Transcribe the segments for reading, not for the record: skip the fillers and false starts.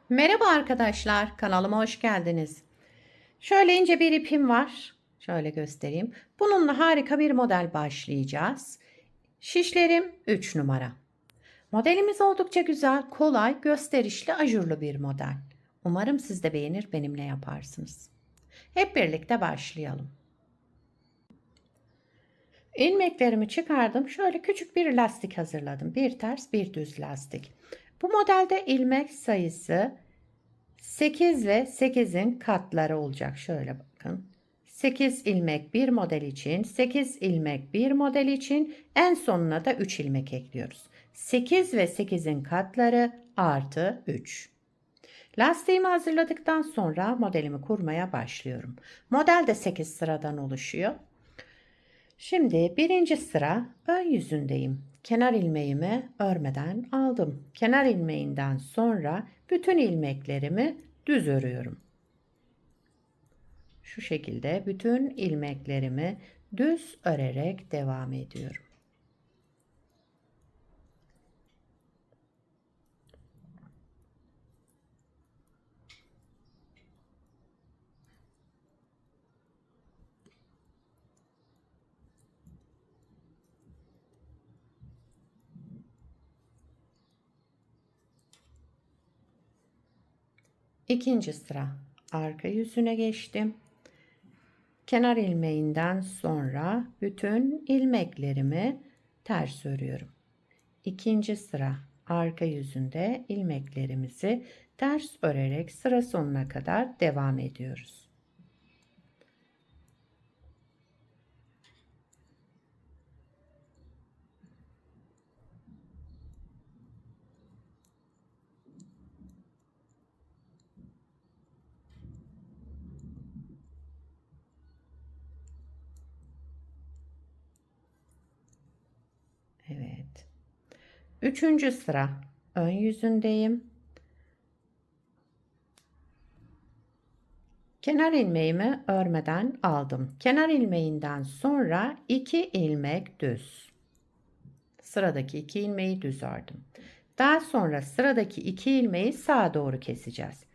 Merhaba arkadaşlar, kanalıma hoş geldiniz. Şöyle ince bir ipim var. Şöyle göstereyim. Bununla harika bir model başlayacağız. Şişlerim 3 numara. Modelimiz oldukça güzel, kolay, gösterişli, ajurlu bir model. Umarım siz de beğenir, benimle yaparsınız. Hep birlikte başlayalım. İlmeklerimi çıkardım. Şöyle küçük bir lastik hazırladım. Bir ters, bir düz lastik. Bu modelde ilmek sayısı 8 ve 8'in katları olacak. Şöyle bakın. 8 ilmek bir model için, 8 ilmek bir model için, en sonuna da 3 ilmek ekliyoruz. 8 ve 8'in katları artı 3. Lastiğimi hazırladıktan sonra modelimi kurmaya başlıyorum. Model de 8 sıradan oluşuyor. Şimdi birinci sıra ön yüzündeyim. Kenar ilmeğimi örmeden aldım. Kenar ilmeğinden sonra bütün ilmeklerimi düz örüyorum. Şu şekilde bütün ilmeklerimi düz örerek devam ediyorum. İkinci sıra arka yüzüne geçtim. Kenar ilmeğinden sonra bütün ilmeklerimi ters örüyorum. İkinci sıra arka yüzünde ilmeklerimizi ters örerek sıra sonuna kadar devam ediyoruz. Evet. Üçüncü sıra ön yüzündeyim. Kenar ilmeğimi örmeden aldım. Kenar ilmeğinden sonra 2 ilmek düz. Sıradaki 2 ilmeği düz ördüm. Daha sonra sıradaki 2 ilmeği sağa doğru keseceğiz.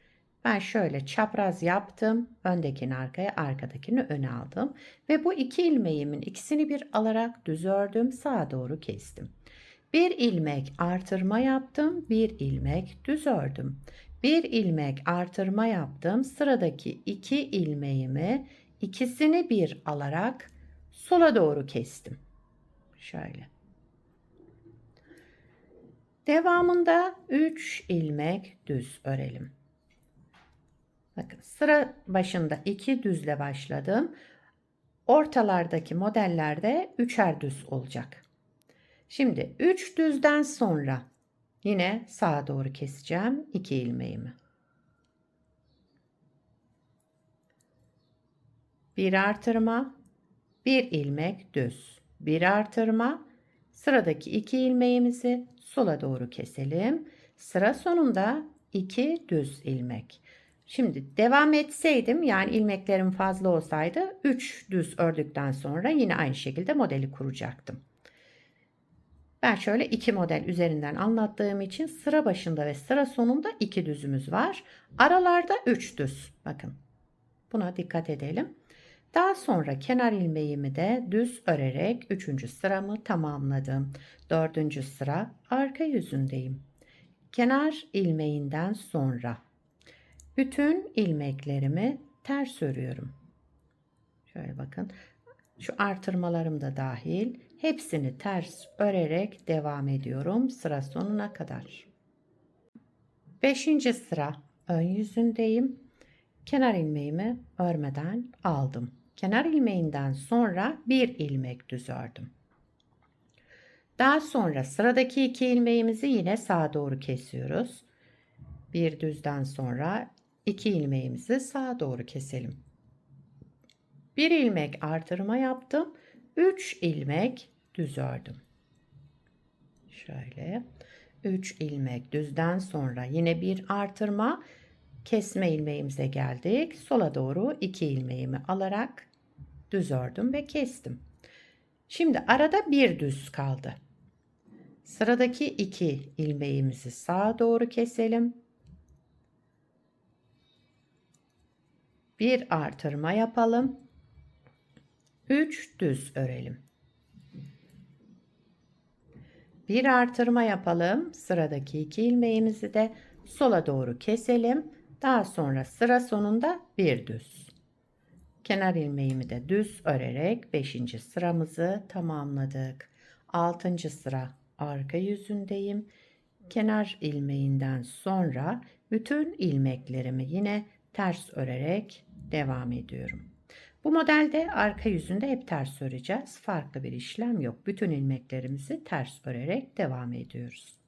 Ben şöyle çapraz yaptım. Öndekini arkaya, arkadakini öne aldım. Ve bu 2 ilmeğimin ikisini bir alarak düz ördüm. Sağa doğru kestim. Bir ilmek artırma yaptım. Bir ilmek düz ördüm. Bir ilmek artırma yaptım. Sıradaki 2 ilmeğimi ikisini bir alarak sola doğru kestim. Şöyle. Devamında 3 ilmek düz örelim. Bakın sıra başında 2 düzle başladım. Ortalardaki modellerde 3'er düz olacak. Şimdi 3 düzden sonra yine sağa doğru keseceğim 2 ilmeğimi. Bir artırma, bir ilmek düz. Bir artırma, sıradaki 2 ilmeğimizi sola doğru keselim. Sıra sonunda 2 düz ilmek. Şimdi devam etseydim, yani ilmeklerim fazla olsaydı 3 düz ördükten sonra yine aynı şekilde modeli kuracaktım. Ben şöyle 2 model üzerinden anlattığım için sıra başında ve sıra sonunda 2 düzümüz var. Aralarda 3 düz. Bakın. Buna dikkat edelim. Daha sonra kenar ilmeğimi de düz örerek 3. sıramı tamamladım. 4. sıra arka yüzündeyim. Kenar ilmeğinden sonra bütün ilmeklerimi ters örüyorum. Şöyle bakın. Şu artırmalarım da dahil. Hepsini ters örerek devam ediyorum sıra sonuna kadar. 5. sıra ön yüzündeyim. Kenar ilmeğimi örmeden aldım. Kenar ilmeğinden sonra bir ilmek düz ördüm. Daha sonra sıradaki 2 ilmeğimizi yine sağa doğru kesiyoruz. Bir düzden sonra 2 ilmeğimizi sağa doğru keselim. Bir ilmek artırma yaptım. 3 ilmek düz ördüm. Şöyle 3 ilmek düzden sonra yine bir artırma, kesme ilmeğimize geldik. Sola doğru 2 ilmeğimi alarak düz ördüm ve kestim. Şimdi arada bir düz kaldı. Sıradaki 2 ilmeğimizi sağa doğru keselim. Bir artırma yapalım. 3 düz örelim. Bir artırma yapalım. Sıradaki 2 ilmeğimizi de sola doğru keselim. Daha sonra sıra sonunda bir düz. Kenar ilmeğimi de düz örerek 5. sıramızı tamamladık. 6. sıra arka yüzündeyim. Kenar ilmeğinden sonra bütün ilmeklerimi yine ters örerek devam ediyorum. Bu modelde arka yüzünde hep ters öreceğiz. Farklı bir işlem yok. Bütün ilmeklerimizi ters örerek devam ediyoruz.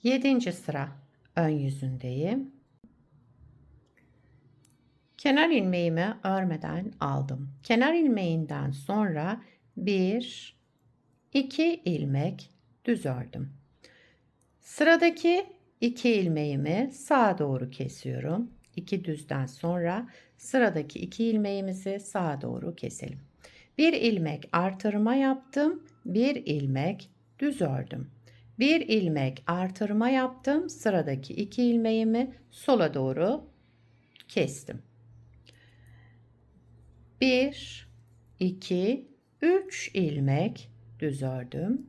Yedinci sıra ön yüzündeyim. Kenar ilmeğimi örmeden aldım. Kenar ilmeğinden sonra 1, 2 ilmek düz ördüm. Sıradaki 2 ilmeğimi sağa doğru kesiyorum. 2 düzden sonra sıradaki 2 ilmeğimizi sağa doğru keselim. 1 ilmek artırma yaptım. 1 ilmek düz ördüm. 1 ilmek artırma yaptım. Sıradaki 2 ilmeğimi sola doğru kestim. 1, 2, 3 ilmek düz ördüm.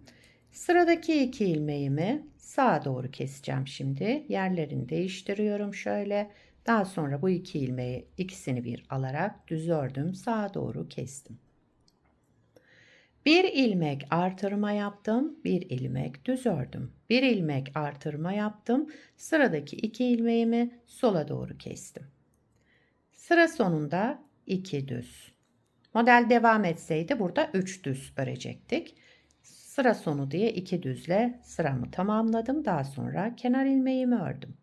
Sıradaki 2 ilmeğimi sağa doğru keseceğim şimdi. Yerlerini değiştiriyorum şöyle. Daha sonra bu 2 ilmeği ikisini bir alarak düz ördüm. Sağa doğru kestim. 1 ilmek artırma yaptım. 1 ilmek düz ördüm. 1 ilmek artırma yaptım. Sıradaki 2 ilmeğimi sola doğru kestim. Sıra sonunda 2 düz. Model devam etseydi burada 3 düz örecektik. Sıra sonu diye 2 düzle sıramı tamamladım. Daha sonra kenar ilmeğimi ördüm.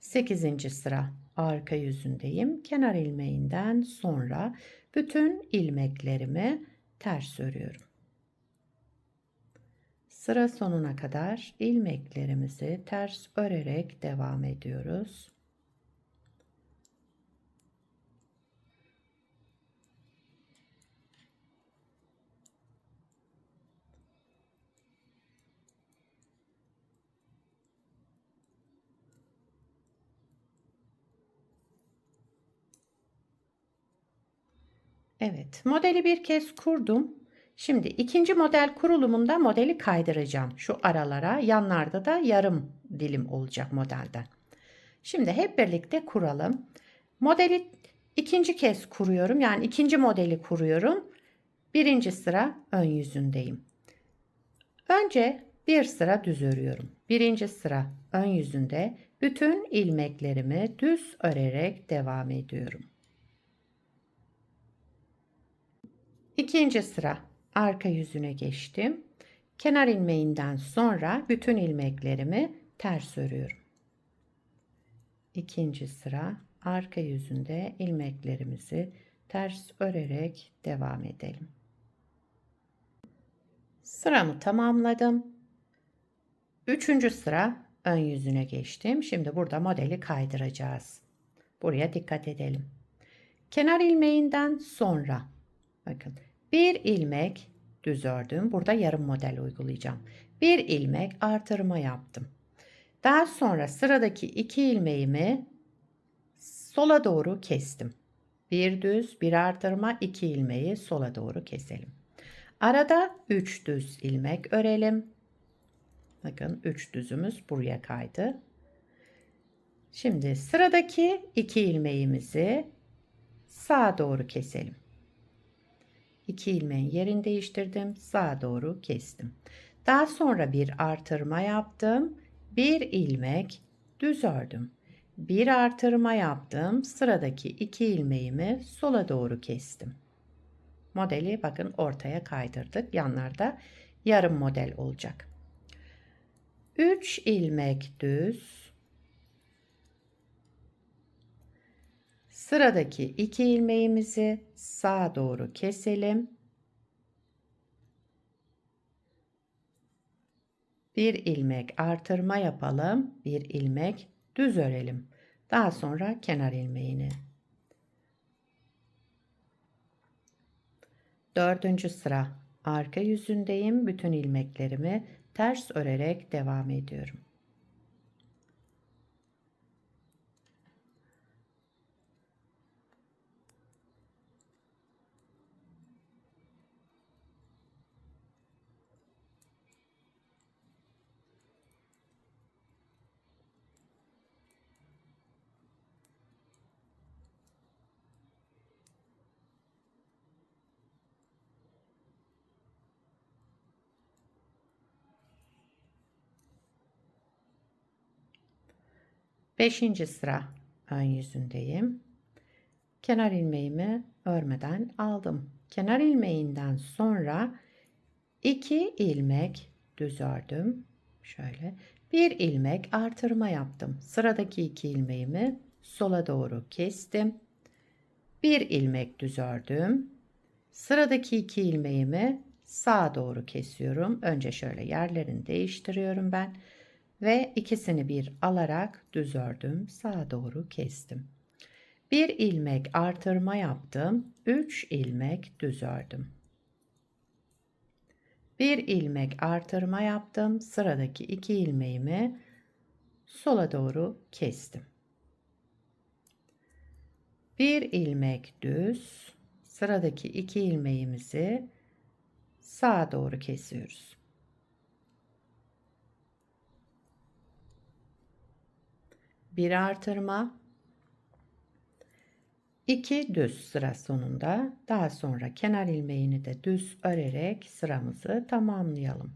8. sıra arka yüzündeyim. Kenar ilmeğinden sonra bütün ilmeklerimi ters örüyorum. Sıra sonuna kadar ilmeklerimizi ters örerek devam ediyoruz. Evet, modeli bir kez kurdum. Şimdi ikinci model kurulumunda modeli kaydıracağım. Şu aralara, yanlarda da yarım dilim olacak modelden. Şimdi hep birlikte kuralım. Modeli ikinci kez kuruyorum. Yani ikinci modeli kuruyorum. Birinci sıra ön yüzündeyim. Önce bir sıra düz örüyorum. Birinci sıra ön yüzünde bütün ilmeklerimi düz örerek devam ediyorum. İkinci sıra arka yüzüne geçtim. Kenar ilmeğinden sonra bütün ilmeklerimi ters örüyorum. İkinci sıra arka yüzünde ilmeklerimizi ters örerek devam edelim. Sıramı tamamladım. Üçüncü sıra ön yüzüne geçtim. Şimdi burada modeli kaydıracağız. Buraya dikkat edelim. Kenar ilmeğinden sonra bakın bir ilmek düz ördüm. Burada yarım model uygulayacağım. Bir ilmek artırma yaptım. Daha sonra sıradaki 2 ilmeğimi sola doğru kestim. Bir düz, bir artırma, 2 ilmeği sola doğru keselim. Arada 3 düz ilmek örelim. Bakın 3 düzümüz buraya kaydı. Şimdi sıradaki 2 ilmeğimizi sağa doğru keselim. 2 ilmeğin yerini değiştirdim. Sağa doğru kestim. Daha sonra bir artırma yaptım. Bir ilmek düz ördüm. Bir artırma yaptım. Sıradaki 2 ilmeğimi sola doğru kestim. Modeli bakın ortaya kaydırdık. Yanlarda yarım model olacak. 3 ilmek düz. Sıradaki 2 ilmeğimizi sağa doğru keselim. Bir ilmek artırma yapalım. Bir ilmek düz örelim. Daha sonra kenar ilmeğini. Dördüncü sıra arka yüzündeyim. Bütün ilmeklerimi ters örerek devam ediyorum. Beşinci sıra ön yüzündeyim. Kenar ilmeğimi örmeden aldım. Kenar ilmeğinden sonra 2 ilmek düz ördüm. Şöyle bir ilmek artırma yaptım. Sıradaki 2 ilmeğimi sola doğru kestim. Bir ilmek düz ördüm. Sıradaki 2 ilmeğimi sağa doğru kesiyorum. Önce şöyle yerlerini değiştiriyorum ben ve ikisini bir alarak düz ördüm. Sağa doğru kestim. Bir ilmek artırma yaptım. 3 ilmek düz ördüm. Bir ilmek artırma yaptım. Sıradaki 2 ilmeğimi sola doğru kestim. Bir ilmek düz. Sıradaki 2 ilmeğimizi sağa doğru kesiyoruz. Bir artırma, 2 düz sıra sonunda. Daha sonra kenar ilmeğini de düz örerek sıramızı tamamlayalım.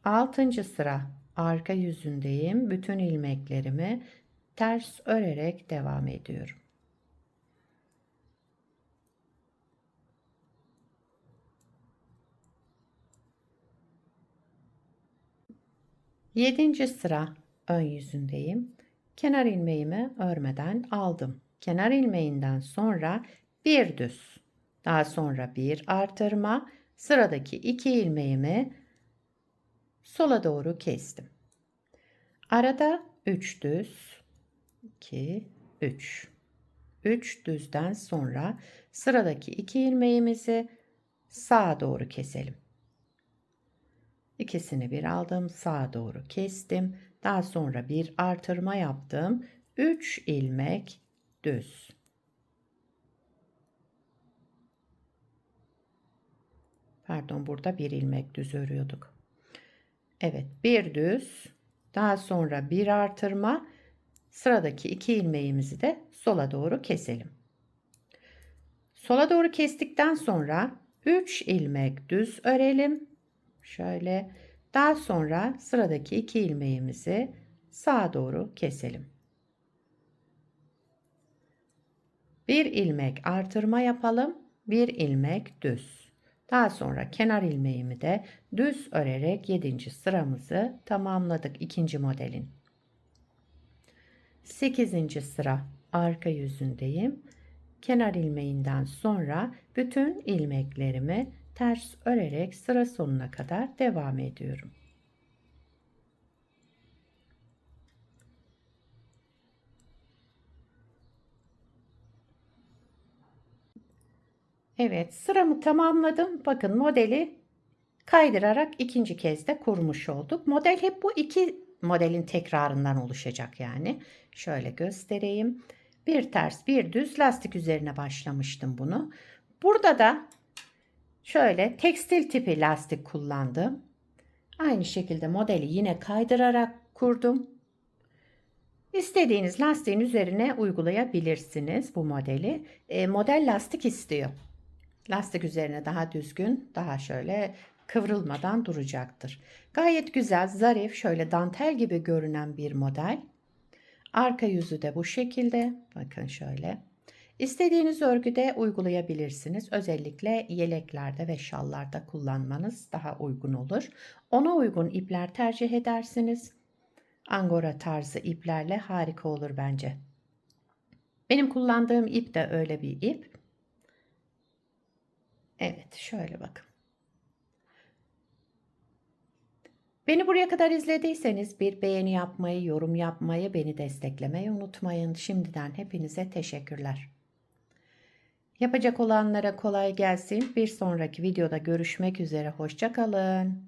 6. sıra arka yüzündeyim. Bütün ilmeklerimi ters örerek devam ediyorum. 7. sıra ön yüzündeyim. Kenar ilmeğimi örmeden aldım. Kenar ilmeğinden sonra bir düz. Daha sonra bir artırma. Sıradaki 2 ilmeğimi sola doğru kestim. Arada 3 düz, 2, 3. 3 düzden sonra sıradaki 2 ilmeğimizi sağa doğru keselim. İkisini bir aldım, sağa doğru kestim. Daha sonra bir artırma yaptım. 3 ilmek düz. Pardon, burada bir ilmek düz örüyorduk. Evet, bir düz. Daha sonra bir artırma. Sıradaki 2 ilmeğimizi de sola doğru keselim. Sola doğru kestikten sonra 3 ilmek düz örelim. Şöyle. Daha sonra sıradaki 2 ilmeğimizi sağa doğru keselim. Bir ilmek artırma yapalım. Bir ilmek düz. Daha sonra kenar ilmeğimi de düz örerek 7. sıramızı tamamladık ikinci modelin. 8. sıra arka yüzündeyim. Kenar ilmeğinden sonra bütün ilmeklerimi ters örerek sıra sonuna kadar devam ediyorum. Evet, sıramı tamamladım. Bakın modeli kaydırarak ikinci kez de kurmuş olduk. Model hep bu iki modelin tekrarından oluşacak yani. Şöyle göstereyim. Bir ters bir düz lastik üzerine başlamıştım bunu. Burada da şöyle tekstil tipi lastik kullandım. Aynı şekilde modeli yine kaydırarak kurdum. İstediğiniz lastiğin üzerine uygulayabilirsiniz bu modeli. Model lastik istiyor. Lastik üzerine daha düzgün, daha şöyle kıvrılmadan duracaktır. Gayet güzel, zarif, şöyle dantel gibi görünen bir model. Arka yüzü de bu şekilde. Bakın şöyle. İstediğiniz örgüde uygulayabilirsiniz. Özellikle yeleklerde ve şallarda kullanmanız daha uygun olur. Ona uygun ipler tercih edersiniz. Angora tarzı iplerle harika olur bence. Benim kullandığım ip de öyle bir ip. Evet, şöyle bakın. Beni buraya kadar izlediyseniz bir beğeni yapmayı, yorum yapmayı, beni desteklemeyi unutmayın. Şimdiden hepinize teşekkürler. Yapacak olanlara kolay gelsin. Bir sonraki videoda görüşmek üzere. Hoşça kalın.